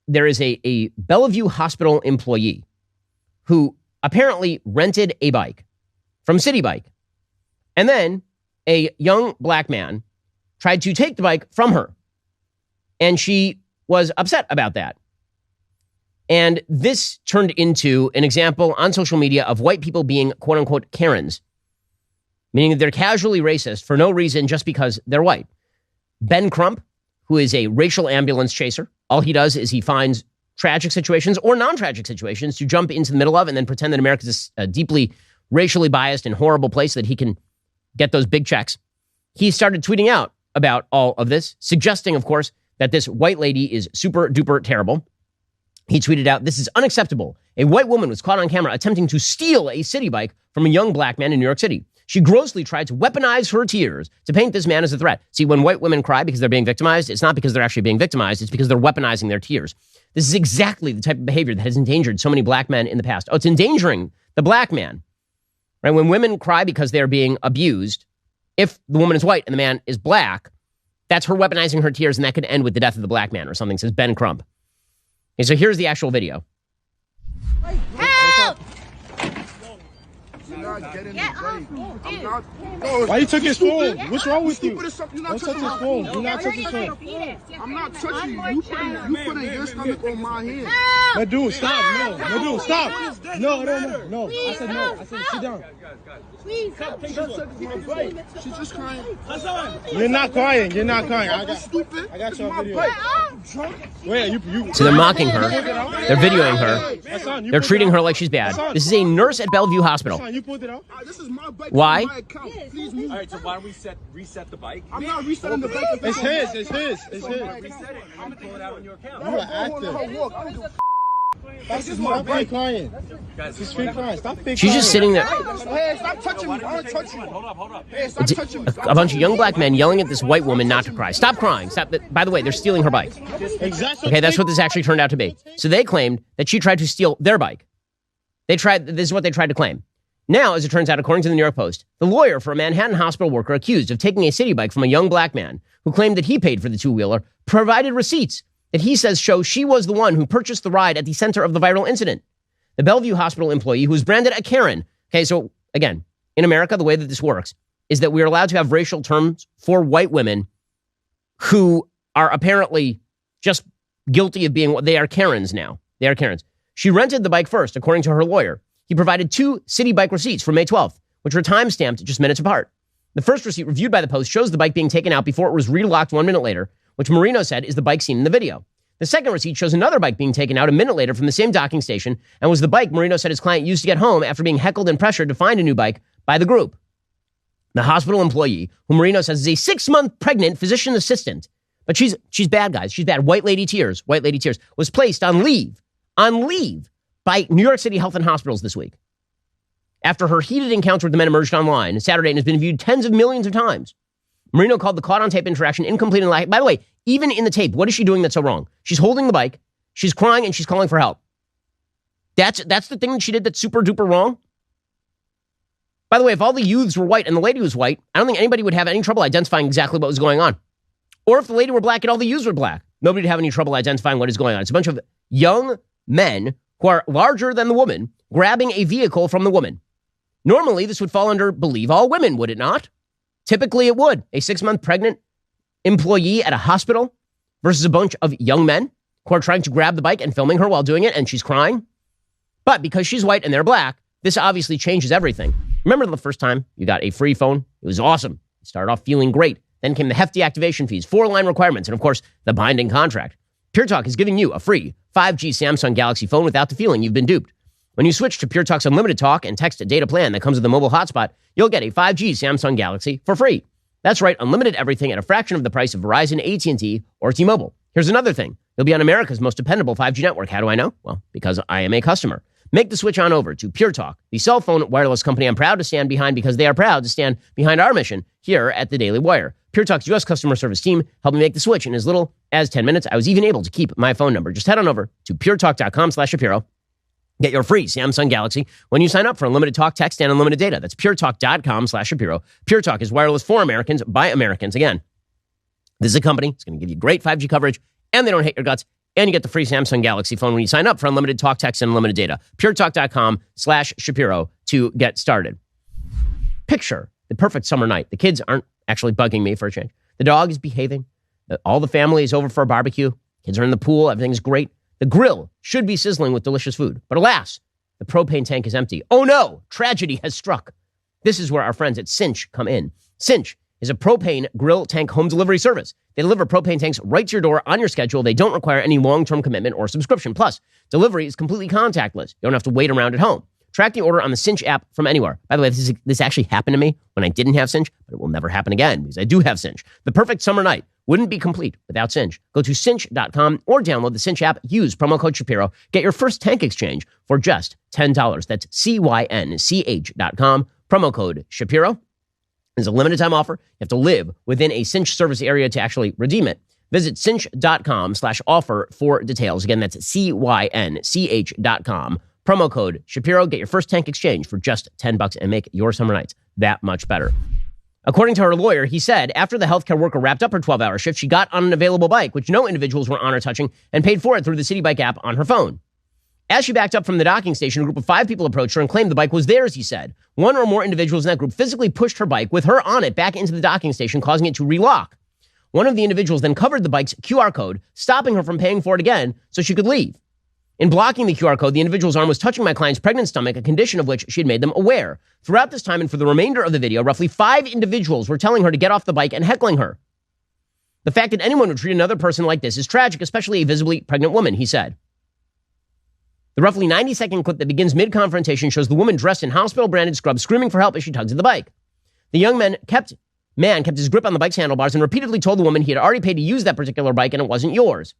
there is a Bellevue Hospital employee who apparently rented a bike from Citi Bike. And then a young black man tried to take the bike from her. And she was upset about that. And this turned into an example on social media of white people being, quote unquote, Karens, meaning that they're casually racist for no reason just because they're white. Ben Crump, who is a racial ambulance chaser, all he does is he finds tragic situations or non-tragic situations to jump into the middle of and then pretend that America is a deeply racially biased and horrible place so that he can get those big checks. He started tweeting out about all of this, suggesting, of course, that this white lady is super duper terrible. He tweeted out, "This is unacceptable. A white woman was caught on camera attempting to steal a Citi Bike from a young black man in New York City. She grossly tried to weaponize her tears to paint this man as a threat." See, when white women cry because they're being victimized, it's not because they're actually being victimized. It's because they're weaponizing their tears. This is exactly the type of behavior that has endangered so many black men in the past. Oh, it's endangering the black man. Right? When women cry because they're being abused, if the woman is white and the man is black, that's her weaponizing her tears, and that could end with the death of the black man or something, says Ben Crump. Okay, so here's the actual video. Help! Why you took his phone? What's wrong with you? Don't touch his phone. Do not touch his phone. I'm not touching you. You putting your stomach on my hand. My dude, stop. No, my dude, stop. No. I said no. I said sit down. Please. She's just crying. You're not crying. I got you on video. Wait, you. So they're mocking her. They're videoing her. They're treating her like she's bad. This is a nurse at Bellevue Hospital. This is my bike. Why? Please move. All right, so why don't we reset the bike? I'm not resetting the bike. It's his. Reset it. I'm gonna pull it out on your account. You are active. This is my bike crying. She's fake crying. Stop fake crying. She's just sitting there. Hey, stop touching me. I don't touch you. Hold up. Hey, stop touching me. A bunch of young black men yelling at this white woman not to cry. Stop crying. Stop. By the way, they're stealing her bike. Exactly. Okay, that's what this actually turned out to be. So they claimed that she tried to steal their bike. This is what they tried to claim. Now, as it turns out, according to the New York Post, the lawyer for a Manhattan hospital worker accused of taking a Citi Bike from a young black man who claimed that he paid for the two-wheeler provided receipts that he says show she was the one who purchased the ride at the center of the viral incident. The Bellevue Hospital employee who was branded a Karen. Okay, so again, in America, the way that this works is that we are allowed to have racial terms for white women who are apparently just guilty of being what they are. Karens now. They are Karens. She rented the bike first, according to her lawyer. He provided 2 Citi Bike receipts from May 12th, which were time-stamped just minutes apart. The first receipt reviewed by the Post shows the bike being taken out before it was relocked 1 minute later, which Marino said is the bike seen in the video. The second receipt shows another bike being taken out a minute later from the same docking station and was the bike Marino said his client used to get home after being heckled and pressured to find a new bike by the group. The hospital employee, who Marino says is a 6-month pregnant physician assistant, but she's bad, guys. She's bad. White lady tears, was placed on leave by New York City Health and Hospitals this week after her heated encounter with the men emerged online Saturday and has been viewed tens of millions of times. Marino called the caught-on-tape interaction incomplete and lacking. By the way, even in the tape, what is she doing that's so wrong? She's holding the bike, she's crying, and she's calling for help. That's the thing that she did that's super-duper wrong? By the way, if all the youths were white and the lady was white, I don't think anybody would have any trouble identifying exactly what was going on. Or if the lady were black and all the youths were black, nobody would have any trouble identifying what is going on. It's a bunch of young men who are larger than the woman grabbing a vehicle from the woman. Normally, this would fall under believe all women, would it not? Typically, it would. A 6-month pregnant employee at a hospital versus a bunch of young men who are trying to grab the bike and filming her while doing it, and she's crying. But because she's white and they're black, this obviously changes everything. Remember the first time you got a free phone? It was awesome. You started off feeling great. Then came the hefty activation fees, 4-line requirements, and of course, the binding contract. Pure Talk is giving you a free 5G Samsung Galaxy phone without the feeling you've been duped. When you switch to Pure Talk's unlimited talk and text data plan that comes with a mobile hotspot, you'll get a 5G Samsung Galaxy for free. That's right, unlimited everything at a fraction of the price of Verizon, AT&T, or T-Mobile. Here's another thing. You'll be on America's most dependable 5G network. How do I know? Well, because I am a customer. Make the switch on over to Pure Talk, the cell phone wireless company I'm proud to stand behind because they are proud to stand behind our mission here at the Daily Wire. Pure Talk's U.S. customer service team helped me make the switch in as little as 10 minutes. I was even able to keep my phone number. Just head on over to puretalk.com/Shapiro. Get your free Samsung Galaxy when you sign up for unlimited talk, text, and unlimited data. That's puretalk.com/Shapiro. Pure Talk is wireless for Americans by Americans. Again, this is a company that's going to give you great 5G coverage, and they don't hate your guts, And you get the free Samsung Galaxy phone when you sign up for unlimited talk, text, and unlimited data. puretalk.com/Shapiro to get started. Picture the perfect summer night. The kids aren't actually bugging me for a change. The dog is behaving. All the family is over for a barbecue. Kids are in the pool. Everything's great. The grill should be sizzling with delicious food. But alas, the propane tank is empty. Oh no, tragedy has struck. This is where our friends at Cinch come in. Cinch is a propane grill tank home delivery service. They deliver propane tanks right to your door on your schedule. They don't require any long-term commitment or subscription. Plus, delivery is completely contactless. You don't have to wait around at home. Track the order on the Cinch app from anywhere. By the way, this actually happened to me when I didn't have Cinch, but it will never happen again because I do have Cinch. The perfect summer night wouldn't be complete without Cinch. Go to cinch.com or download the Cinch app. Use promo code Shapiro. Get your first tank exchange for just $10. That's CYNCH.com. Promo code Shapiro. It's a limited time offer. You have to live within a Cinch service area to actually redeem it. Visit cinch.com/offer for details. Again, that's CYNCH.com. Promo code Shapiro. Get your first tank exchange for just $10 and make your summer nights that much better. According to her lawyer, he said after the healthcare worker wrapped up her 12-hour shift, she got on an available bike, which no individuals were on or touching, and paid for it through the Citi Bike app on her phone. As she backed up from the docking station, a group of 5 people approached her and claimed the bike was theirs, he said. One or more individuals in that group physically pushed her bike with her on it back into the docking station, causing it to relock. One of the individuals then covered the bike's QR code, stopping her from paying for it again so she could leave. In blocking the QR code, the individual's arm was touching my client's pregnant stomach, a condition of which she had made them aware. Throughout this time and for the remainder of the video, roughly 5 individuals were telling her to get off the bike and heckling her. The fact that anyone would treat another person like this is tragic, especially a visibly pregnant woman, he said. The roughly 90-second clip that begins mid-confrontation shows the woman dressed in hospital-branded scrubs screaming for help as she tugs at the bike. The young man kept his grip on the bike's handlebars and repeatedly told the woman he had already paid to use that particular bike and it wasn't yours.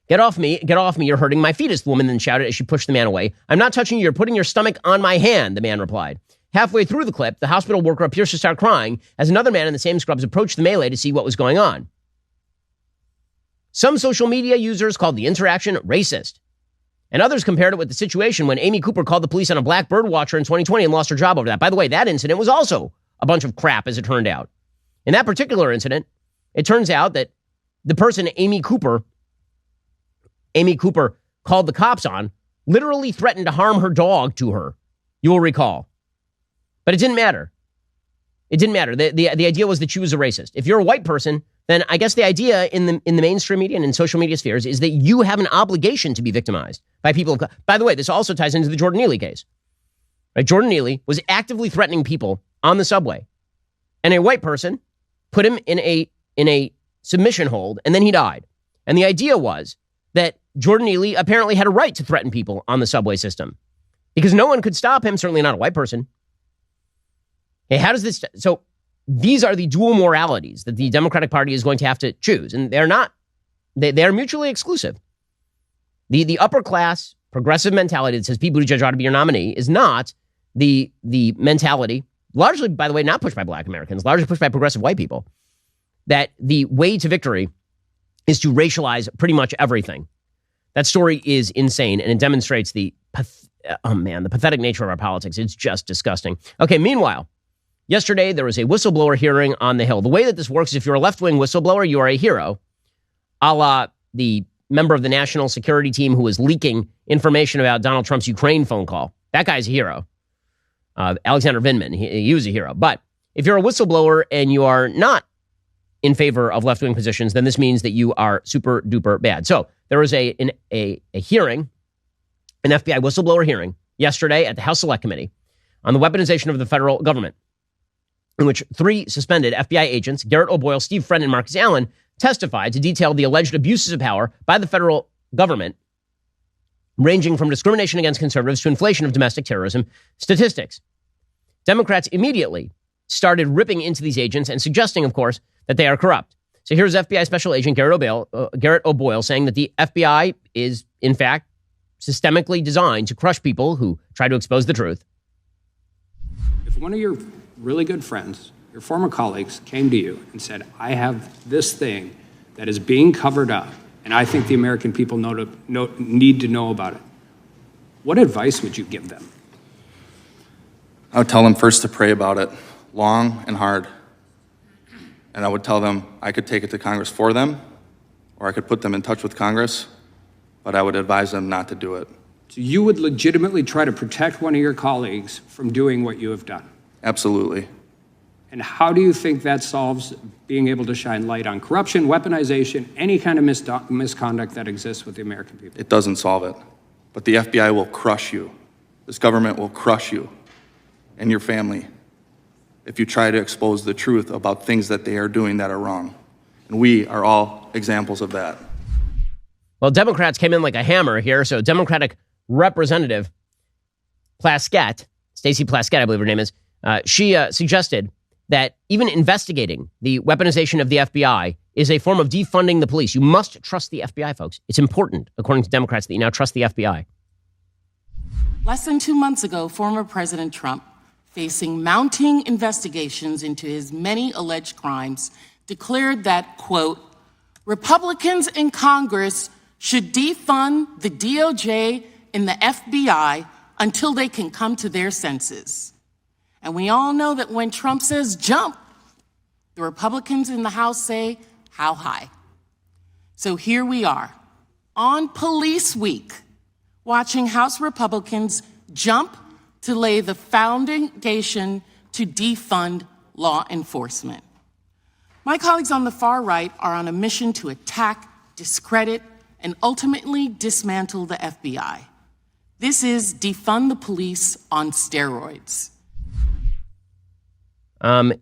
Get off me, you're hurting my fetus, the woman then shouted as she pushed the man away. I'm not touching you, you're putting your stomach on my hand, the man replied. Halfway through the clip, the hospital worker appears to start crying as another man in the same scrubs approached the melee to see what was going on. Some social media users called the interaction racist. And others compared it with the situation when Amy Cooper called the police on a black bird watcher in 2020 and lost her job over that. By the way, that incident was also a bunch of crap, as it turned out. In that particular incident, it turns out that the person Amy Cooper called the cops on literally threatened to harm her dog to her, you will recall. But it didn't matter. It didn't matter. The idea was that she was a racist. If you're a white person, then I guess the idea in the mainstream media and in social media spheres is that you have an obligation to be victimized by people. By the way, this also ties into the Jordan Neely case. Right? Jordan Neely was actively threatening people on the subway, and a white person put him in a submission hold, and then he died. And the idea was that Jordan Neely apparently had a right to threaten people on the subway system because no one could stop him, certainly not a white person. Hey, how does this... So these are the dual moralities that the Democratic Party is going to have to choose, and they're not... They are mutually exclusive. The upper class progressive mentality that says Pete Buttigieg ought to be your nominee is not the mentality, largely, by the way, not pushed by black Americans, largely pushed by progressive white people, that the way to victory is to racialize pretty much everything. That story is insane, and it demonstrates the pathetic nature of our politics. It's just disgusting. Okay, meanwhile, yesterday there was a whistleblower hearing on the Hill. The way that this works is if you're a left-wing whistleblower, you are a hero, a la the member of the national security team who was leaking information about Donald Trump's Ukraine phone call. That guy's a hero. Alexander Vindman, he was a hero. But if you're a whistleblower and you are not in favor of left-wing positions, then this means that you are super duper bad. So there was a hearing, an FBI whistleblower hearing yesterday at the House Select Committee on the weaponization of the federal government, in which 3 suspended FBI agents, Garrett O'Boyle, Steve Friend, and Marcus Allen, testified to detail the alleged abuses of power by the federal government, ranging from discrimination against conservatives to inflation of domestic terrorism statistics. Democrats immediately started ripping into these agents and suggesting, of course, that they are corrupt. So here's FBI Special Agent Garrett O'Boyle saying that the FBI is, in fact, systemically designed to crush people who try to expose the truth. If one of your really good friends, your former colleagues, came to you and said, I have this thing that is being covered up, and I think the American people need to know about it, what advice would you give them? I would tell them first to pray about it, long and hard. And I would tell them I could take it to Congress for them, or I could put them in touch with Congress, but I would advise them not to do it. So you would legitimately try to protect one of your colleagues from doing what you have done? Absolutely. And how do you think that solves being able to shine light on corruption, weaponization, any kind of misconduct that exists with the American people? It doesn't solve it, but the FBI will crush you. This government will crush you and your family if you try to expose the truth about things that they are doing that are wrong. And we are all examples of that. Well, Democrats came in like a hammer here. So Democratic Representative Plaskett, Stacey Plaskett, I believe her name is, she suggested that even investigating the weaponization of the FBI is a form of defunding the police. You must trust the FBI, folks. It's important, according to Democrats, that you now trust the FBI. Less than 2 months ago, former President Trump, facing mounting investigations into his many alleged crimes, declared that, quote, Republicans in Congress should defund the DOJ and the FBI until they can come to their senses. And we all know that when Trump says jump, the Republicans in the House say, how high? So here we are, on Police Week, watching House Republicans jump to lay the foundation to defund law enforcement. My colleagues on the far right are on a mission to attack, discredit, and ultimately dismantle the FBI. This is defund the police on steroids.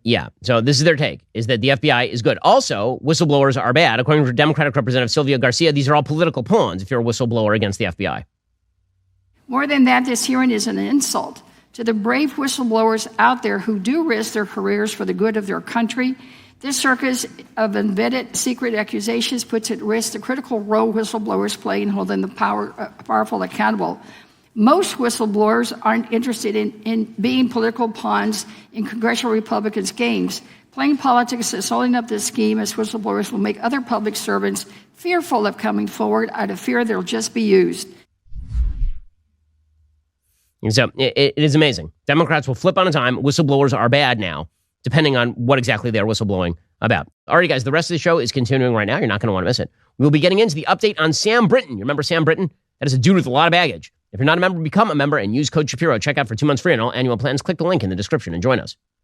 Yeah. So this is their take, is that the FBI is good. Also, whistleblowers are bad. According to Democratic Representative Sylvia Garcia, these are all political pawns if you're a whistleblower against the FBI. More than that, this hearing is an insult to the brave whistleblowers out there who do risk their careers for the good of their country. This circus of embedded secret accusations puts at risk the critical role whistleblowers play in holding the powerful accountable. Most whistleblowers aren't interested in being political pawns in congressional Republicans' games. Playing politics is holding up this scheme, as whistleblowers will make other public servants fearful of coming forward out of fear they'll just be used. And so it is amazing. Democrats will flip on a dime. Whistleblowers are bad now, depending on what exactly they're whistleblowing about. All right, guys, the rest of the show is continuing right now. You're not going to want to miss it. We'll be getting into the update on Sam Brinton. You remember Sam Brinton? That is a dude with a lot of baggage. If you're not a member, become a member and use code Shapiro. Check out for 2 months free on all annual plans. Click the link in the description and join us.